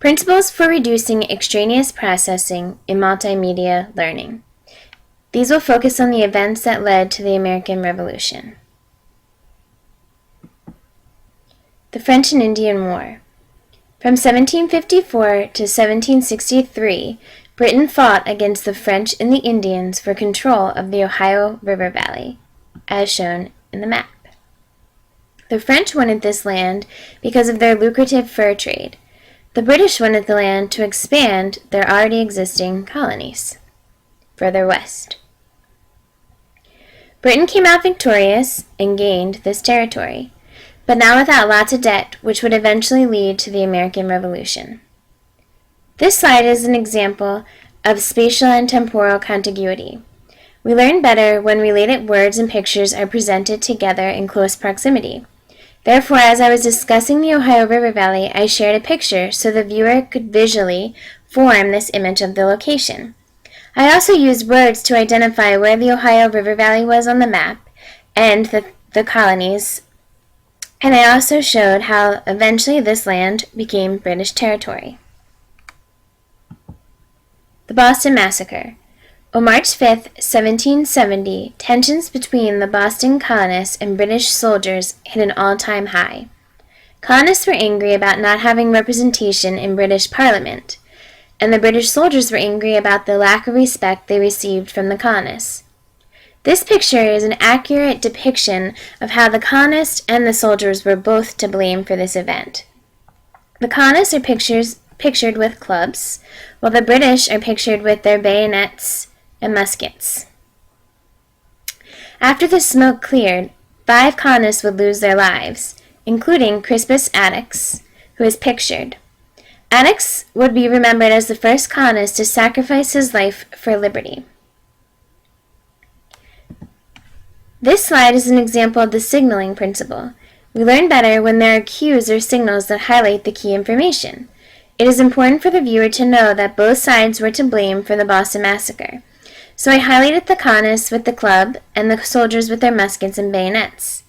Principles for reducing extraneous processing in multimedia learning. These will focus on the events that led to the American Revolution. The French and Indian War. From 1754 to 1763, Britain fought against the French and the Indians for control of the Ohio River Valley, as shown in the map. The French wanted this land because of their lucrative fur trade. The British wanted the land to expand their already existing colonies further west. Britain came out victorious and gained this territory, but now without lots of debt, which would eventually lead to the American Revolution. This slide is an example of spatial and temporal contiguity. We learn better when related words and pictures are presented together in close proximity. Therefore, as I was discussing the Ohio River Valley, I shared a picture so the viewer could visually form this image of the location. I also used words to identify where the Ohio River Valley was on the map and the colonies, and I also showed how eventually this land became British territory. The Boston Massacre. On March 5, 1770, tensions between the Boston colonists and British soldiers hit an all-time high. Colonists were angry about not having representation in British Parliament, and the British soldiers were angry about the lack of respect they received from the colonists. This picture is an accurate depiction of how the colonists and the soldiers were both to blame for this event. The colonists are pictured with clubs, while the British are pictured with their bayonets and muskets. After the smoke cleared, 5 colonists would lose their lives, including Crispus Attucks, who is pictured. Attucks would be remembered as the first colonist to sacrifice his life for liberty. This slide is an example of the signaling principle. We learn better when there are cues or signals that highlight the key information. It is important for the viewer to know that both sides were to blame for the Boston Massacre. So I highlighted the colonists with the club and the soldiers with their muskets and bayonets.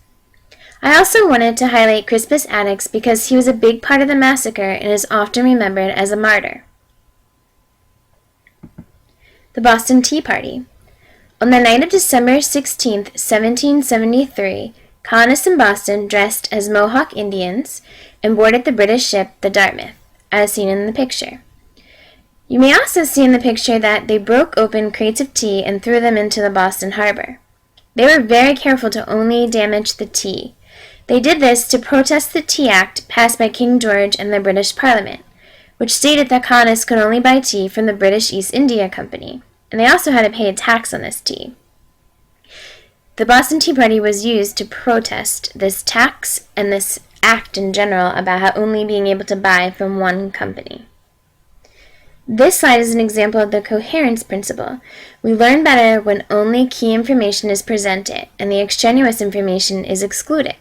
I also wanted to highlight Crispus Attucks because he was a big part of the massacre and is often remembered as a martyr. The Boston Tea Party. On the night of December 16, 1773, colonists in Boston dressed as Mohawk Indians and boarded the British ship the Dartmouth, as seen in the picture. You may also see in the picture that they broke open crates of tea and threw them into the Boston harbor. They were very careful to only damage the tea. They did this to protest the Tea Act passed by King George and the British Parliament, which stated that colonists could only buy tea from the British East India Company, and they also had to pay a tax on this tea. The Boston Tea Party was used to protest this tax and this act in general about only being able to buy from one company. This slide is an example of the coherence principle. We learn better when only key information is presented and the extraneous information is excluded.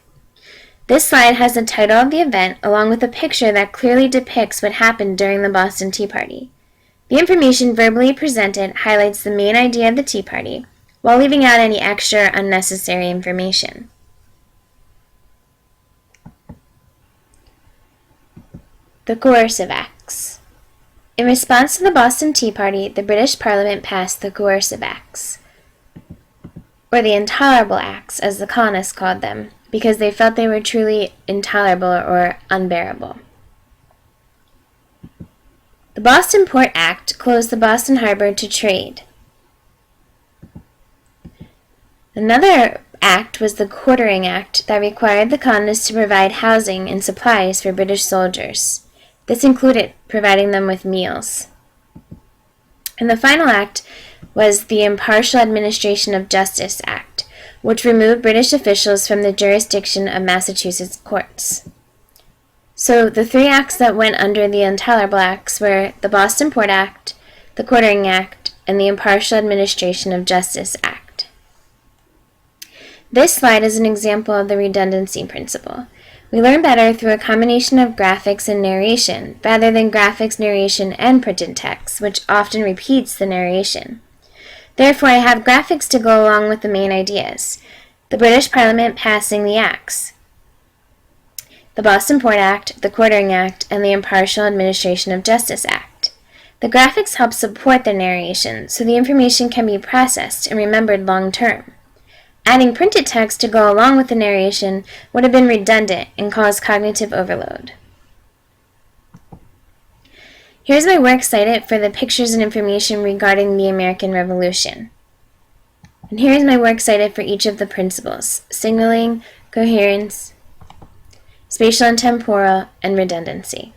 This slide has the title of the event along with a picture that clearly depicts what happened during the Boston Tea Party. The information verbally presented highlights the main idea of the Tea Party, while leaving out any extra unnecessary information. The Coercive Acts. In response to the Boston Tea Party, the British Parliament passed the Coercive Acts, or the Intolerable Acts, as the colonists called them, because they felt they were truly intolerable or unbearable. The Boston Port Act closed the Boston Harbor to trade. Another act was the Quartering Act that required the colonists to provide housing and supplies for British soldiers. This included providing them with meals. And the final act was the Impartial Administration of Justice Act, which removed British officials from the jurisdiction of Massachusetts courts. So the 3 acts that went under the Intolerable Acts were the Boston Port Act, the Quartering Act, and the Impartial Administration of Justice Act. This slide is an example of the redundancy principle. We learn better through a combination of graphics and narration, rather than graphics, narration, and printed text, which often repeats the narration. Therefore, I have graphics to go along with the main ideas. The British Parliament passing the acts. the Boston Port Act, the Quartering Act, and the Impartial Administration of Justice Act. The graphics help support the narration, so the information can be processed and remembered long term. Adding printed text to go along with the narration would have been redundant and cause cognitive overload. Here's my works cited for the pictures and information regarding the American Revolution. And here is my works cited for each of the principles: signaling, coherence, spatial and temporal, and redundancy.